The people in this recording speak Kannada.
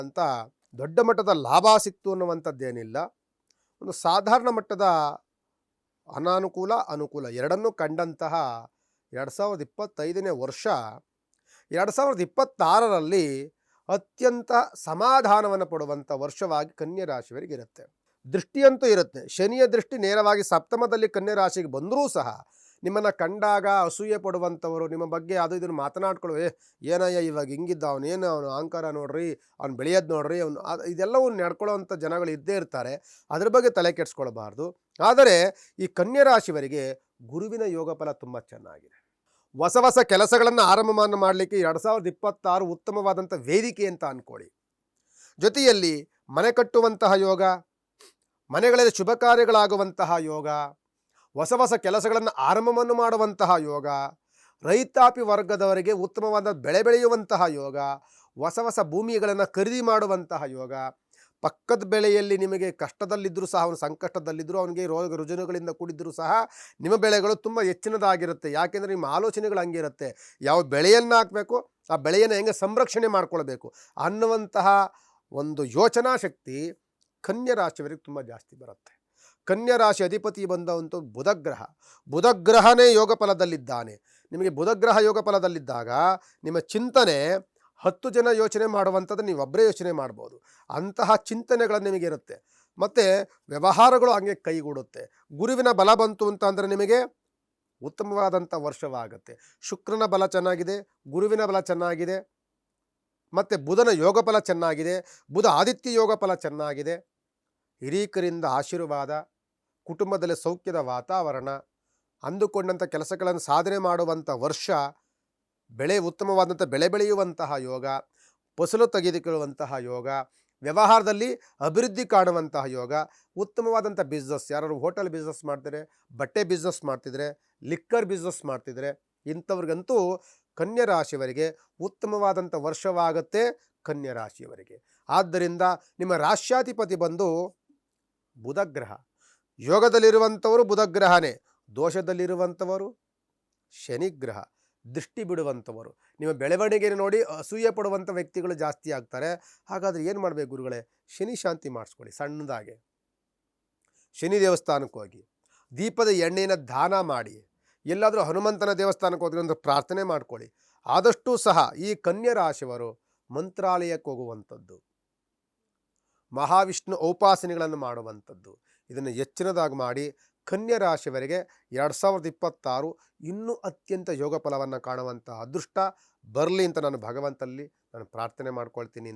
ಅಂತ ದೊಡ್ಡ ಮಟ್ಟದ ಲಾಭ ಸಿಕ್ತು ಅನ್ನುವಂಥದ್ದೇನಿಲ್ಲ. ಒಂದು ಸಾಧಾರಣ ಮಟ್ಟದ ಅನಾನುಕೂಲ, ಅನುಕೂಲ ಎರಡನ್ನೂ ಕಂಡಂತಹ 2025ನೇ ವರ್ಷ 2026ರಲ್ಲಿ ಅತ್ಯಂತ ಸಮಾಧಾನವನ್ನು ಪಡುವಂಥ ವರ್ಷವಾಗಿ ಕನ್ಯಾ ರಾಶಿಯವರಿಗಿರುತ್ತೆ. ದೃಷ್ಟಿಯಂತೂ ಇರುತ್ತೆ. ಶನಿಯ ದೃಷ್ಟಿ ನೇರವಾಗಿ ಸಪ್ತಮದಲ್ಲಿ ಕನ್ಯಾ ರಾಶಿಗೆ ಬಂದರೂ ಸಹ ನಿಮ್ಮನ್ನು ಕಂಡಾಗ ಅಸೂಯೆ ಪಡುವಂಥವರು, ನಿಮ್ಮ ಬಗ್ಗೆ ಅದು ಇದನ್ನು ಮಾತನಾಡ್ಕೊಳ್ಳೋ, ಏನಯ್ಯ ಇವಾಗ ಹಿಂಗಿದ್ದ, ಅವನೇನು ಅವನು ಅಹಂಕಾರ ನೋಡ್ರಿ, ಅವ್ನು ಬೆಳೆಯೋದು ನೋಡ್ರಿ, ಅವನು ಇದೆಲ್ಲವೂ ನಡ್ಕೊಳ್ಳೋವಂಥ ಜನಗಳು ಇದ್ದೇ ಇರ್ತಾರೆ. ಅದ್ರ ಬಗ್ಗೆ ತಲೆ ಕೆಡಿಸ್ಕೊಳ್ಬಾರ್ದು. ಆದರೆ ಈ ಕನ್ಯಾ ರಾಶಿಯವರಿಗೆ ಗುರುವಿನ ಯೋಗ ಫಲ ತುಂಬ ಚೆನ್ನಾಗಿದೆ. ಹೊಸ ಹೊಸ ಕೆಲಸಗಳನ್ನು ಆರಂಭ ಮಾಡಲಿಕ್ಕೆ 2026 ಉತ್ತಮವಾದಂಥ ವೇದಿಕೆ ಅಂತ ಅಂದ್ಕೊಳ್ಳಿ. ಜೊತೆಯಲ್ಲಿ ಮನೆ ಕಟ್ಟುವಂತಹ ಯೋಗ, ಮನೆಗಳಲ್ಲಿ ಶುಭ ಕಾರ್ಯಗಳಾಗುವಂತಹ ಯೋಗ, ಹೊಸ ಹೊಸ ಕೆಲಸಗಳನ್ನು ಆರಂಭವನ್ನು ಮಾಡುವಂತಹ ಯೋಗ, ರೈತಾಪಿ ವರ್ಗದವರಿಗೆ ಉತ್ತಮವಾದ ಬೆಳೆ ಬೆಳೆಯುವಂತಹ ಯೋಗ, ಹೊಸ ಹೊಸ ಭೂಮಿಗಳನ್ನು ಖರೀದಿ ಮಾಡುವಂತಹ ಯೋಗ, ಪಕ್ಕದ ಬೆಳೆಯಲ್ಲಿ ನಿಮಗೆ ಕಷ್ಟದಲ್ಲಿದ್ದರೂ ಸಹ, ಅವನು ಸಂಕಷ್ಟದಲ್ಲಿದ್ದರೂ, ಅವನಿಗೆ ರೋಗ ರುಜಿನಗಳಿಂದ ಕೂಡಿದ್ದರೂ ಸಹ ನಿಮ್ಮ ಬೆಳೆಗಳು ತುಂಬ ಹೆಚ್ಚಿನದಾಗಿರುತ್ತೆ. ಯಾಕೆಂದರೆ ನಿಮ್ಮ ಆಲೋಚನೆಗಳು ಹಂಗೆ ಇರುತ್ತೆ. ಯಾವ ಬೆಳೆಯನ್ನು ಹಾಕಬೇಕು, ಆ ಬೆಳೆಯನ್ನು ಹೆಂಗೆ ಸಂರಕ್ಷಣೆ ಮಾಡ್ಕೊಳ್ಬೇಕು ಅನ್ನುವಂತಹ ಒಂದು ಯೋಚನಾ ಶಕ್ತಿ ಕನ್ಯಾ ರಾಶಿಯವರಿಗೆ ತುಂಬ ಜಾಸ್ತಿ ಬರುತ್ತೆ. ಕನ್ಯಾ ರಾಶಿ ಅಧಿಪತಿ ಬಂದಂಥ ಬುಧಗ್ರಹ, ಬುಧಗ್ರಹನೇ ಯೋಗ ಫಲದಲ್ಲಿದ್ದಾನೆ. ನಿಮಗೆ ಬುಧಗ್ರಹ ಯೋಗ ಫಲದಲ್ಲಿದ್ದಾಗ ನಿಮ್ಮ ಚಿಂತನೆ 10 ಜನ ಯೋಚನೆ ಮಾಡುವಂಥದ್ದು ನೀವು ಒಬ್ಬರೇ ಯೋಚನೆ ಮಾಡ್ಬೋದು. ಅಂತಹ ಚಿಂತನೆಗಳು ನಿಮಗಿರುತ್ತೆ. ಮತ್ತು ವ್ಯವಹಾರಗಳು ಹಂಗೆ ಕೈಗೂಡುತ್ತೆ. ಗುರುವಿನ ಬಲ ಬಂತು ಅಂತ ಅಂದರೆ ನಿಮಗೆ ಉತ್ತಮವಾದಂಥ ವರ್ಷವಾಗುತ್ತೆ. ಶುಕ್ರನ ಬಲ ಚೆನ್ನಾಗಿದೆ, ಗುರುವಿನ ಬಲ ಚೆನ್ನಾಗಿದೆ, ಮತ್ತು ಬುಧನ ಯೋಗ ಫಲ ಚೆನ್ನಾಗಿದೆ, ಬುಧ ಆದಿತ್ಯ ಯೋಗ ಫಲ ಚೆನ್ನಾಗಿದೆ. ಹಿರೀಕರಿಂದ ಆಶೀರ್ವಾದ, ಕುಟುಂಬದಲ್ಲಿ ಸೌಖ್ಯದ ವಾತಾವರಣ, ಅಂದುಕೊಂಡಂಥ ಕೆಲಸಗಳನ್ನು ಸಾಧನೆ ಮಾಡುವಂಥ ವರ್ಷ, ಉತ್ತಮವಾದಂಥ ಬೆಳೆ ಬೆಳೆಯುವಂತಹ ಯೋಗ, ಫಸಲು ತೆಗೆದುಕೊಳ್ಳುವಂತಹ ಯೋಗ, ವ್ಯವಹಾರದಲ್ಲಿ ಅಭಿವೃದ್ಧಿ ಕಾಣುವಂತಹ ಯೋಗ, ಉತ್ತಮವಾದಂಥ ಬಿಸ್ನೆಸ್, ಯಾರು ಹೋಟೆಲ್ ಬಿಸ್ನೆಸ್ ಮಾಡ್ತಿದ್ರೆ, ಬಟ್ಟೆ ಬಿಸ್ನೆಸ್ ಮಾಡ್ತಿದ್ರೆ, ಲಿಕ್ಕರ್ ಬಿಸ್ನೆಸ್ ಮಾಡ್ತಿದ್ರೆ, ಇಂಥವ್ರಿಗಂತೂ ಕನ್ಯಾ ರಾಶಿಯವರಿಗೆ ಉತ್ತಮವಾದಂಥ ವರ್ಷವಾಗುತ್ತೆ ಕನ್ಯಾ ರಾಶಿಯವರಿಗೆ. ಆದ್ದರಿಂದ ನಿಮ್ಮ ರಾಶ್ಯಾಧಿಪತಿ ಬಂದು ಬುಧಗ್ರಹ. ಯೋಗದಲ್ಲಿರುವಂಥವರು ಬುಧಗ್ರಹನೇ, ದೋಷದಲ್ಲಿರುವಂಥವರು ಶನಿಗ್ರಹ, ದೃಷ್ಟಿ ಬಿಡುವಂಥವರು. ನಿಮ್ಮ ಬೆಳವಣಿಗೆಯನ್ನು ನೋಡಿ ಅಸೂಯೆ ಪಡುವಂಥ ವ್ಯಕ್ತಿಗಳು ಜಾಸ್ತಿ ಆಗ್ತಾರೆ. ಹಾಗಾದರೆ ಏನು ಮಾಡಬೇಕು ಗುರುಗಳೇ? ಶನಿ ಶಾಂತಿ ಮಾಡಿಸ್ಕೊಳ್ಳಿ. ಸಣ್ಣದಾಗೆ ಶನಿ ದೇವಸ್ಥಾನಕ್ಕೆ ಹೋಗಿ ದೀಪದ ಎಣ್ಣೆಯನ್ನು ದಾನ ಮಾಡಿ, ಎಲ್ಲಾದರೂ ಹನುಮಂತನ ದೇವಸ್ಥಾನಕ್ಕೆ ಹೋಗಿ ಒಂದು ಪ್ರಾರ್ಥನೆ ಮಾಡ್ಕೊಳ್ಳಿ. ಆದಷ್ಟು ಸಹ ಈ ಕನ್ಯಾ ರಾಶಿಯವರು ಮಂತ್ರಾಲಯಕ್ಕೆ ಹೋಗುವಂಥದ್ದು, ಮಹಾವಿಷ್ಣು ಔಪಾಸನೆಗಳನ್ನು ಮಾಡುವಂಥದ್ದು, ಇದನ್ನು ಹೆಚ್ಚಿನದಾಗಿ ಮಾಡಿ ಕನ್ಯಾ ರಾಶಿಯವರಿಗೆ 2026 ಇನ್ನೂ ಅತ್ಯಂತ ಯೋಗ ಫಲವನ್ನು ಕಾಣುವಂಥ ಅದೃಷ್ಟ ಬರಲಿ ಅಂತ ನಾನು ಭಗವಂತಲ್ಲಿ ಪ್ರಾರ್ಥನೆ ಮಾಡ್ಕೊಳ್ತೀನಿ.